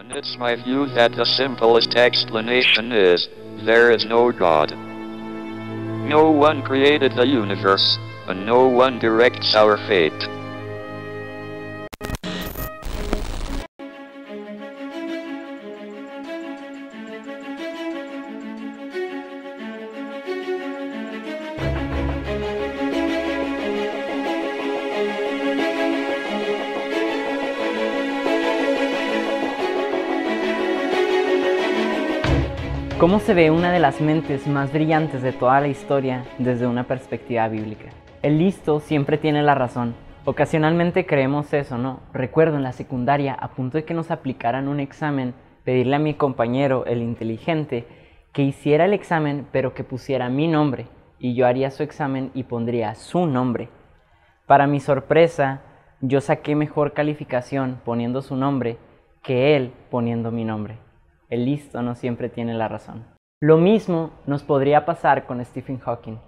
And it's my view that the simplest explanation is, there is no God. No one created the universe, and no one directs our fate. ¿Cómo se ve una de las mentes más brillantes de toda la historia desde una perspectiva bíblica? El listo siempre tiene la razón. Ocasionalmente creemos eso, ¿no? Recuerdo en la secundaria, a punto de que nos aplicaran un examen, pedirle a mi compañero, el inteligente, que hiciera el examen, pero que pusiera mi nombre, y yo haría su examen y pondría su nombre. Para mi sorpresa, yo saqué mejor calificación poniendo su nombre que él poniendo mi nombre. El listo no siempre tiene la razón. Lo mismo nos podría pasar con Stephen Hawking.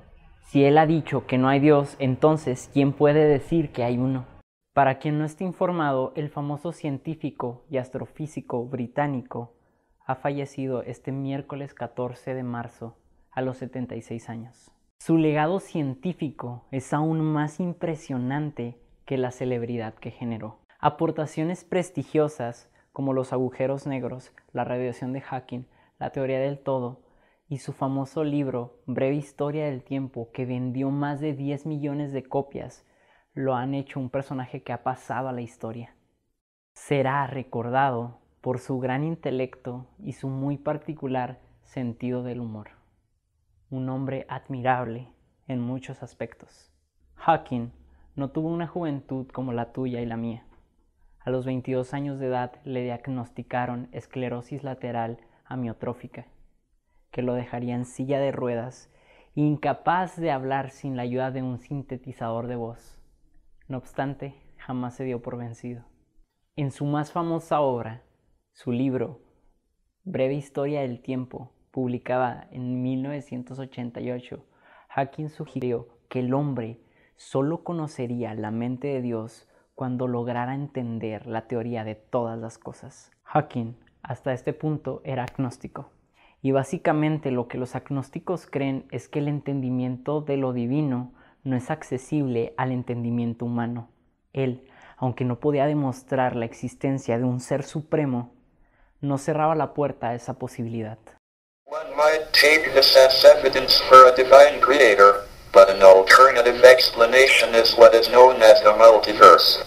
Si él ha dicho que no hay Dios, entonces, ¿quién puede decir que hay uno? Para quien no esté informado, el famoso científico y astrofísico británico ha fallecido este miércoles 14 de marzo a los 76 años. Su legado científico es aún más impresionante que la celebridad que generó. Aportaciones prestigiosas como los agujeros negros, la radiación de Hawking, la teoría del todo, y su famoso libro Breve Historia del Tiempo, que vendió más de 10 millones de copias, lo han hecho un personaje que ha pasado a la historia. Será recordado por su gran intelecto y su muy particular sentido del humor. Un hombre admirable en muchos aspectos. Hawking no tuvo una juventud como la tuya y la mía. A los 22 años de edad le diagnosticaron esclerosis lateral amiotrófica, que lo dejaría en silla de ruedas, incapaz de hablar sin la ayuda de un sintetizador de voz. No obstante, jamás se dio por vencido. En su más famosa obra, su libro Breve Historia del Tiempo, publicada en 1988, Hawking sugirió que el hombre solo conocería la mente de Dios cuando lograra entender la teoría de todas las cosas. Hawking, hasta este punto, era agnóstico. Y básicamente lo que los agnósticos creen es que el entendimiento de lo divino no es accesible al entendimiento humano. Él, aunque no podía demostrar la existencia de un ser supremo, no cerraba la puerta a esa posibilidad. One might take this as evidence for a divine creator, but an alternative explanation is what is known as the multiverse.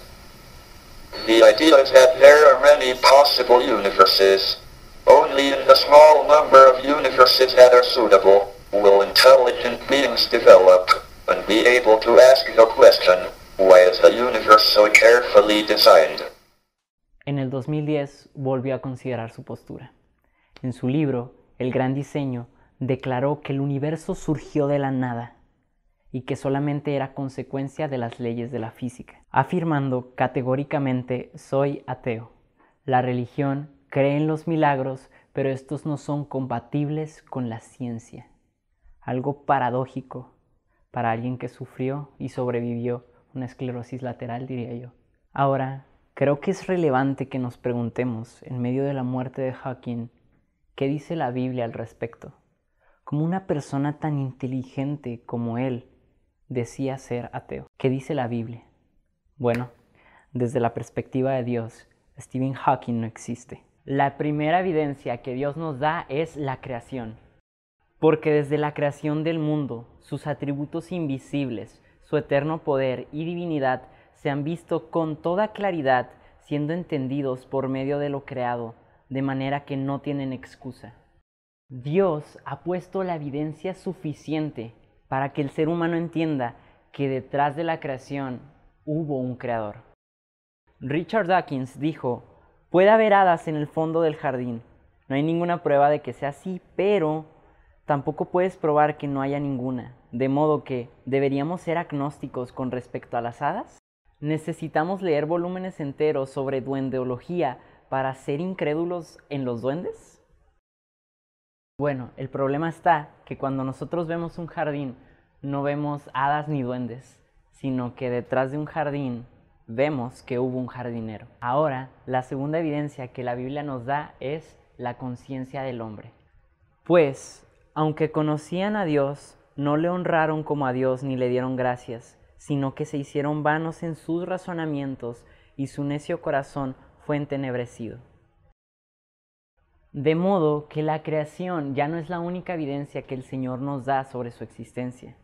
The idea is that there are many possible universes. Only in the small number of universes that are suitable will intelligent beings develop and be able to ask the question, why is the universe so carefully designed? En el 2010 volvió a considerar su postura. En su libro, El Gran Diseño, declaró que el universo surgió de la nada y que solamente era consecuencia de las leyes de la física, afirmando categóricamente: soy ateo. La religión cree en los milagros, pero estos no son compatibles con la ciencia. Algo paradójico para alguien que sufrió y sobrevivió una esclerosis lateral, diría yo. Ahora, creo que es relevante que nos preguntemos, en medio de la muerte de Hawking, ¿qué dice la Biblia al respecto? ¿Cómo una persona tan inteligente como él decía ser ateo? ¿Qué dice la Biblia? Bueno, desde la perspectiva de Dios, Stephen Hawking no existe. La primera evidencia que Dios nos da es la creación. Porque desde la creación del mundo, sus atributos invisibles, su eterno poder y divinidad se han visto con toda claridad, siendo entendidos por medio de lo creado, de manera que no tienen excusa. Dios ha puesto la evidencia suficiente para que el ser humano entienda que detrás de la creación hubo un creador. Richard Dawkins dijo: puede haber hadas en el fondo del jardín. No hay ninguna prueba de que sea así, pero tampoco puedes probar que no haya ninguna. De modo que, ¿deberíamos ser agnósticos con respecto a las hadas? ¿Necesitamos leer volúmenes enteros sobre duendeología para ser incrédulos en los duendes? Bueno, el problema está que cuando nosotros vemos un jardín, no vemos hadas ni duendes, sino que detrás de un jardín vemos que hubo un jardinero. Ahora, la segunda evidencia que la Biblia nos da es la conciencia del hombre. Pues, aunque conocían a Dios, no le honraron como a Dios ni le dieron gracias, sino que se hicieron vanos en sus razonamientos y su necio corazón fue entenebrecido. De modo que la creación ya no es la única evidencia que el Señor nos da sobre su existencia,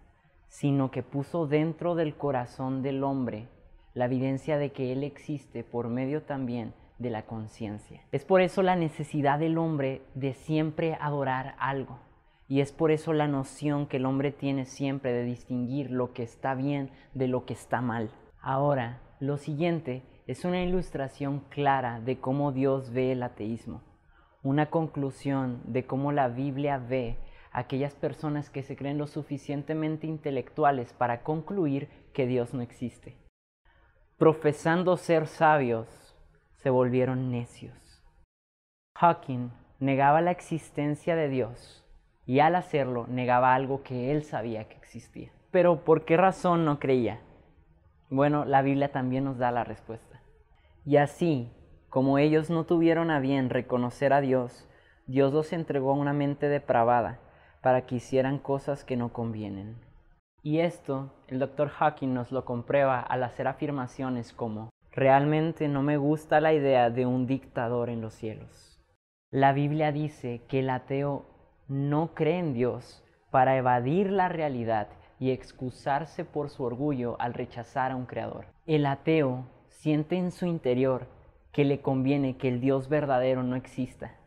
sino que puso dentro del corazón del hombre la evidencia de que Él existe por medio también de la conciencia. Es por eso la necesidad del hombre de siempre adorar algo, y es por eso la noción que el hombre tiene siempre de distinguir lo que está bien de lo que está mal. Ahora, lo siguiente es una ilustración clara de cómo Dios ve el ateísmo, una conclusión de cómo la Biblia ve a aquellas personas que se creen lo suficientemente intelectuales para concluir que Dios no existe. Profesando ser sabios, se volvieron necios. Hawking negaba la existencia de Dios y al hacerlo negaba algo que él sabía que existía. Pero ¿por qué razón no creía? Bueno, la Biblia también nos da la respuesta. Y así, como ellos no tuvieron a bien reconocer a Dios, Dios los entregó a una mente depravada para que hicieran cosas que no convienen. Y esto, el Dr. Hawking nos lo comprueba al hacer afirmaciones como: realmente no me gusta la idea de un dictador en los cielos. La Biblia dice que el ateo no cree en Dios para evadir la realidad y excusarse por su orgullo al rechazar a un creador. El ateo siente en su interior que le conviene que el Dios verdadero no exista,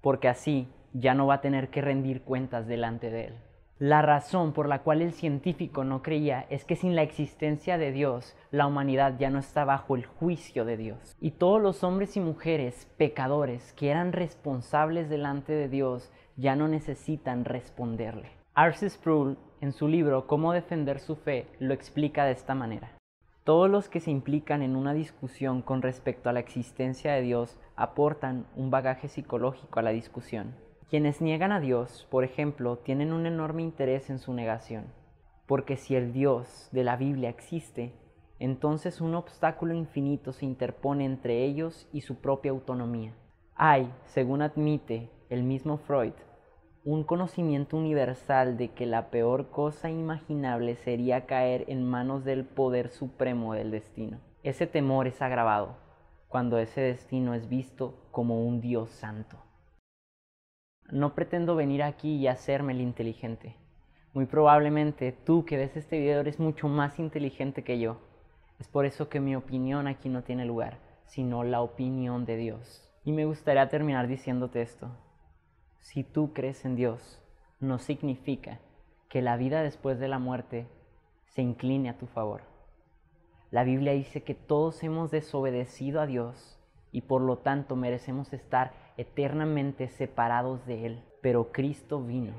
porque así ya no va a tener que rendir cuentas delante de él. La razón por la cual el científico no creía es que sin la existencia de Dios, la humanidad ya no está bajo el juicio de Dios. Y todos los hombres y mujeres pecadores que eran responsables delante de Dios ya no necesitan responderle. R.C. Sproul, en su libro Cómo defender su fe, lo explica de esta manera. Todos los que se implican en una discusión con respecto a la existencia de Dios aportan un bagaje psicológico a la discusión. Quienes niegan a Dios, por ejemplo, tienen un enorme interés en su negación, porque si el Dios de la Biblia existe, entonces un obstáculo infinito se interpone entre ellos y su propia autonomía. Hay, según admite el mismo Freud, un conocimiento universal de que la peor cosa imaginable sería caer en manos del poder supremo del destino. Ese temor es agravado cuando ese destino es visto como un Dios santo. No pretendo venir aquí y hacerme el inteligente. Muy probablemente tú que ves este video eres mucho más inteligente que yo. Es por eso que mi opinión aquí no tiene lugar, sino la opinión de Dios. Y me gustaría terminar diciéndote esto. Si tú crees en Dios, no significa que la vida después de la muerte se incline a tu favor. La Biblia dice que todos hemos desobedecido a Dios y por lo tanto merecemos estar eternamente separados de Él. Pero Cristo vino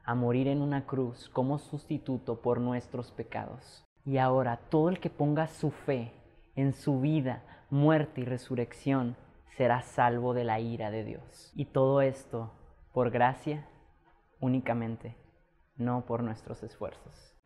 a morir en una cruz como sustituto por nuestros pecados. Y ahora todo el que ponga su fe en su vida, muerte y resurrección será salvo de la ira de Dios. Y todo esto por gracia únicamente, no por nuestros esfuerzos.